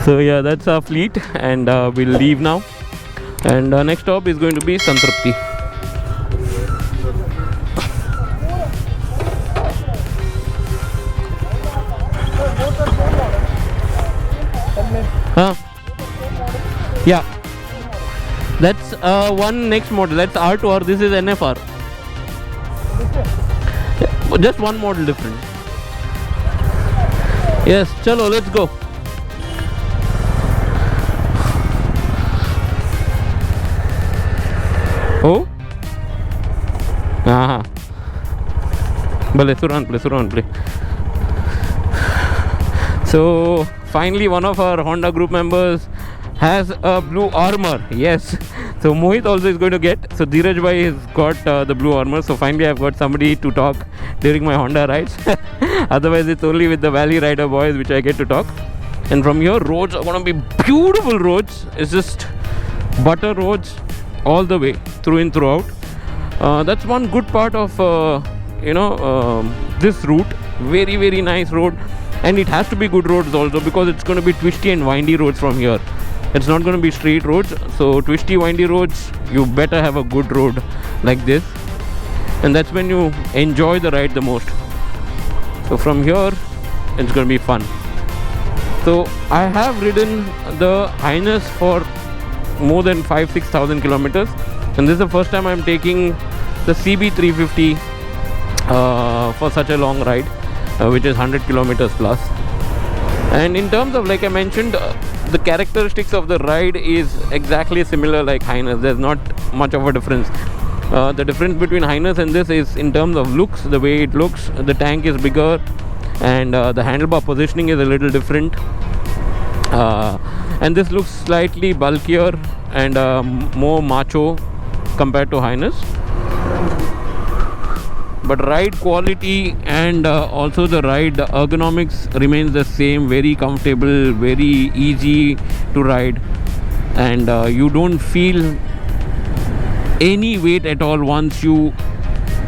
So yeah, that's our fleet, and we'll leave now. And next stop is going to be Santrapti. Yeah, that's one next model. That's R2R. This is NFR. Just one model different. Yes, chalo, let's go. Oh? Aha. Play. So finally one of our Honda group members has a blue armor. Yes. So Mohit also is going to get. So Dheeraj bhai has got the blue armor. So finally I've got somebody to talk during my Honda rides. Otherwise it's only with the Valley Rider boys which I get to talk. And from here roads are going to be beautiful roads. It's just butter roads all the way through and throughout. That's one good part of this route. Very, very nice road. And it has to be good roads also, because it's going to be twisty and windy roads from here. It's not going to be straight roads. So twisty, windy roads, you better have a good road like this, and that's when you enjoy the ride the most. So from here it's going to be fun. So I have ridden the Highness for more than 5,000-6,000 kilometers, and this is the first time I'm taking the CB350 for such a long ride, which is 100 kilometers plus. And in terms of, like I mentioned, the characteristics of the ride is exactly similar like Highness. There's not much of a difference. The difference between Highness and this is in terms of looks, the way it looks. The tank is bigger, and the handlebar positioning is a little different. And this looks slightly bulkier and more macho compared to Highness. But ride quality and also the ride ergonomics remains the same. Very comfortable, very easy to ride, and you don't feel any weight at all once you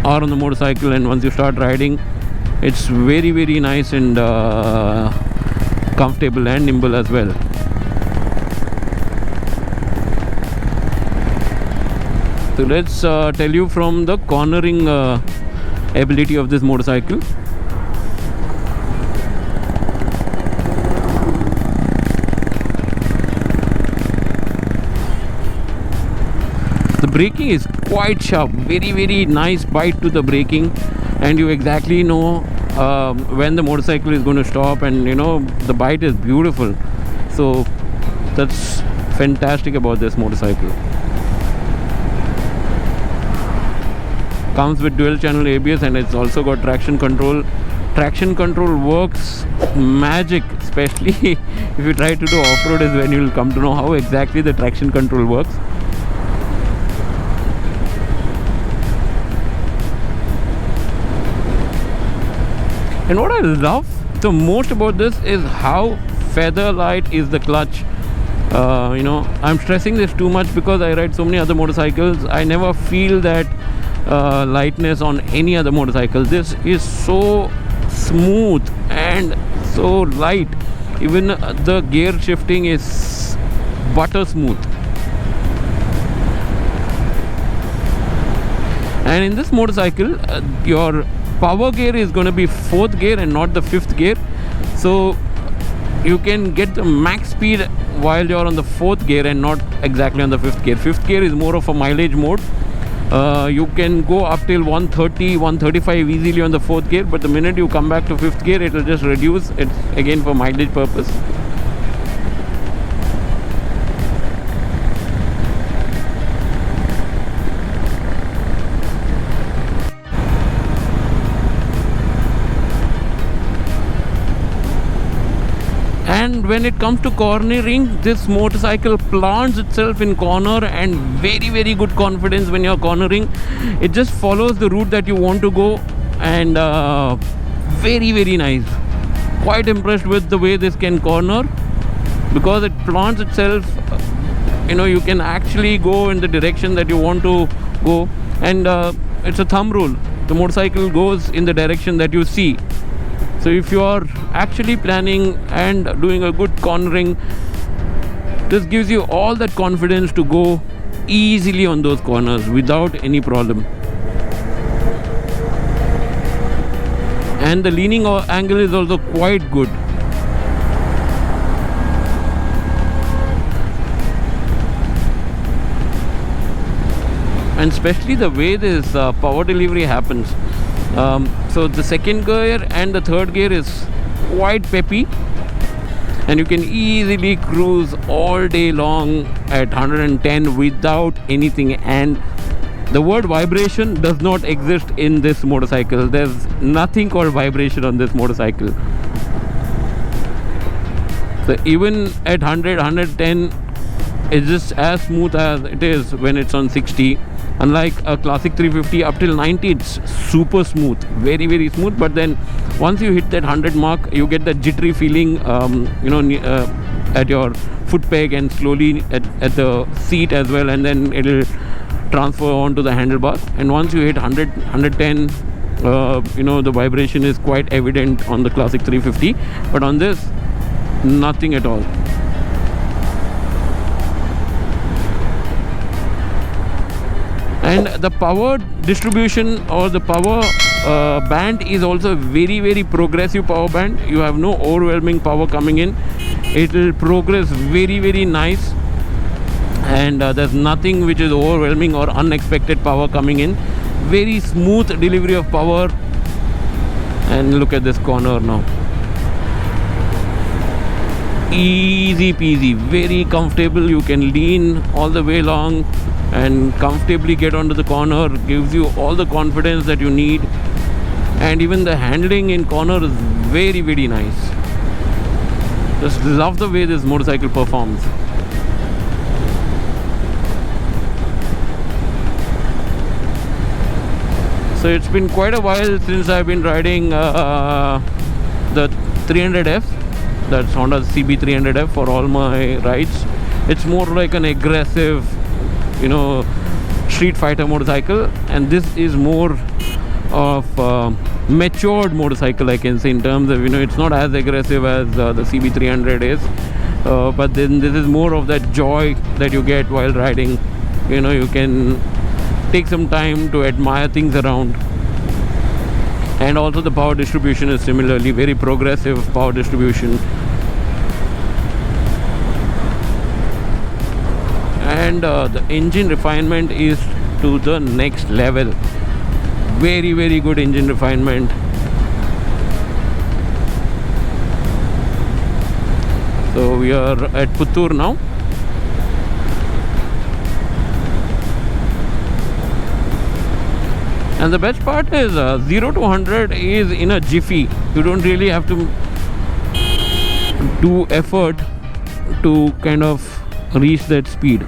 are on the motorcycle. And once you start riding, it's very, very nice and comfortable and nimble as well. So let's tell you from the cornering ability of this motorcycle. The braking is quite sharp, very, very nice bite to the braking, and you exactly know when the motorcycle is going to stop, and the bite is beautiful. So that's fantastic about this motorcycle. Comes with dual channel ABS, and it's also got traction control. Traction control works magic, especially if you try to do off-road, is when you'll come to know how exactly the traction control works. And what I love the most about this is how feather light is the clutch. I'm stressing this too much because I ride so many other motorcycles. I never feel that lightness on any other motorcycle. This is so smooth and so light. Even the gear shifting is butter smooth. And in this motorcycle, your power gear is going to be 4th gear and not the 5th gear. So you can get the max speed while you're on the 4th gear and not exactly on the 5th gear. 5th gear is more of a mileage mode. You can go up till 130, 135 easily on the 4th gear, but the minute you come back to 5th gear, it will just reduce it again for mileage purpose. And when it comes to cornering, this motorcycle plants itself in corner, and very, very good confidence when you're cornering. It just follows the route that you want to go, and very, very nice. Quite impressed with the way this can corner, because it plants itself. You can actually go in the direction that you want to go, and it's a thumb rule. The motorcycle goes in the direction that you see. So if you are actually planning and doing a good cornering, this gives you all that confidence to go easily on those corners without any problem. And the leaning angle is also quite good. And especially the way this power delivery happens. So the second gear and the third gear is quite peppy, and you can easily cruise all day long at 110 without anything. And the word vibration does not exist in this motorcycle. There's nothing called vibration on this motorcycle. So even at 100, 110, it's just as smooth as it is when it's on 60. Unlike a classic 350, up till 90 it's super smooth, very very smooth. But then once you hit that 100 mark, you get that jittery feeling, at your foot peg and slowly at the seat as well, and then it'll transfer onto the handlebars. And once you hit 100, 110, the vibration is quite evident on the classic 350, but on this, nothing at all. And the power distribution or the power band is also very very progressive power band. You have no overwhelming power coming in. It will progress very very nice, and there's nothing which is overwhelming or unexpected power coming in. Very smooth delivery of power. And look at this corner now. Easy peasy, very comfortable. You can lean all the way along and comfortably get onto the corner. Gives you all the confidence that you need. And even the handling in corner is very very nice. Just love the way this motorcycle performs. So it's been quite a while since I've been riding the 300F. That's Honda CB300F for all my rides. It's more like an aggressive, street fighter motorcycle, and this is more of matured motorcycle, I can say, in terms of, it's not as aggressive as the CB300 is, but then this is more of that joy that you get while riding. You can take some time to admire things around. And also the power distribution is similarly very progressive power distribution. And the engine refinement is to the next level. Very very good engine refinement. So we are at Puttur now. And the best part is 0 to 100 is in a jiffy. You don't really have to do effort to kind of reach that speed.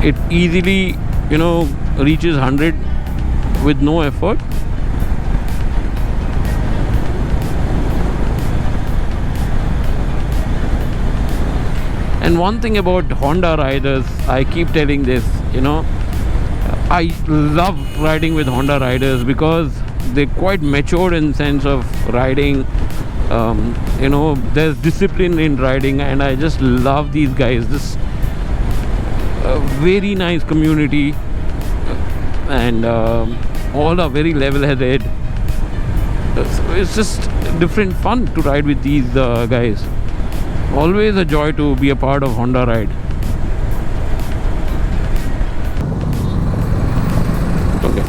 It easily, reaches 100 with no effort. And one thing about Honda riders, I keep telling this, I love riding with Honda riders because they're quite matured in sense of riding. There's discipline in riding, and I just love these guys. This very nice community, and all are very level-headed. So it's just different fun to ride with these guys. Always a joy to be a part of Honda ride. Okay.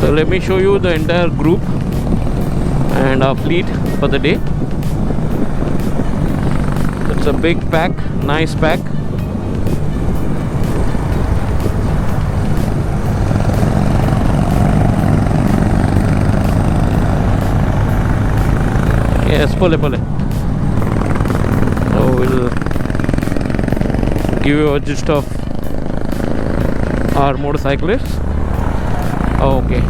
So let me show you the entire group and our fleet for the day. It's a big pack, nice pack. Yes, pole. So we'll give you a gist of our motorcyclists. Okay,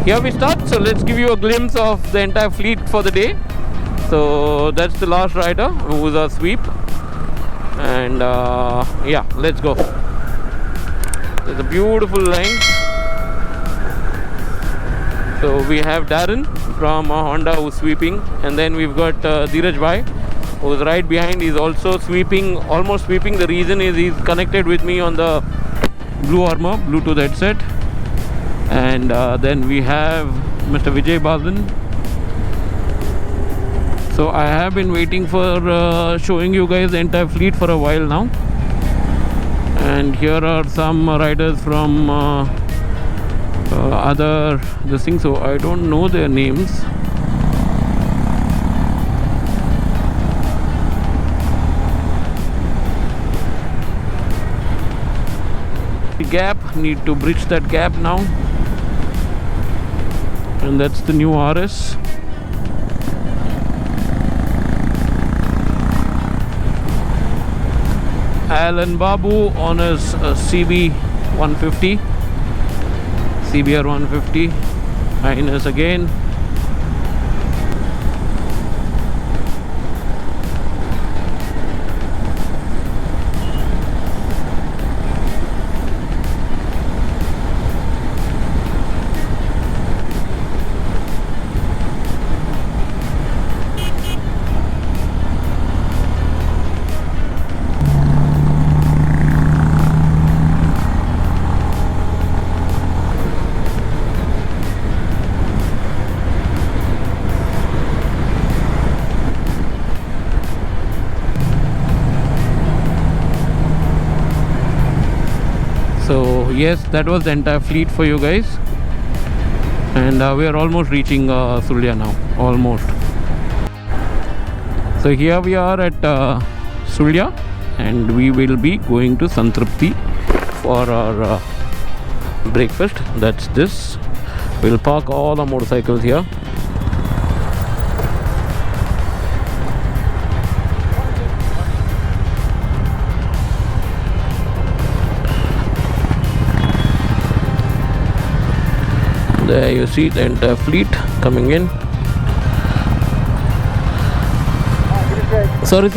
here we start. So let's give you a glimpse of the entire fleet for the day. So that's the last rider who's a sweep, and yeah, let's go. There's a beautiful line. So we have Darren from Honda who's sweeping, and then we've got Dheeraj Bhai who's right behind. He's also sweeping, almost sweeping. The reason is he's connected with me on the Blue Armor Bluetooth headset. And then we have Mr. Vijay Balan. So I have been waiting for showing you guys the entire fleet for a while now. And here are some riders from other this thing, so I don't know their names. The gap, need to bridge that gap now, and that's the new RS. Alan Babu on his CB 150, CBR 150, minus again. So yes, that was the entire fleet for you guys, and we are almost reaching Sulya now, almost. So here we are at Sulya, and we will be going to Santrapti for our breakfast. That's this. We'll park all the motorcycles here. There you see the entire fleet coming in. Sorry.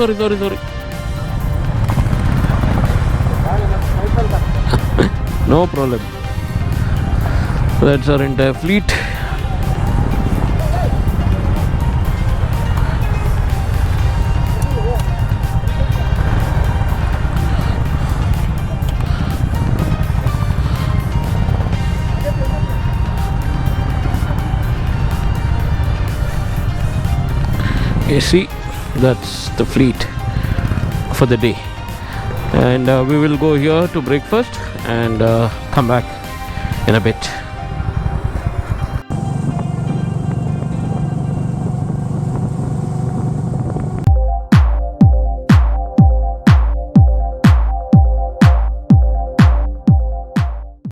No problem. That's our entire fleet. You see, that's the fleet for the day, and we will go here to breakfast and come back in a bit.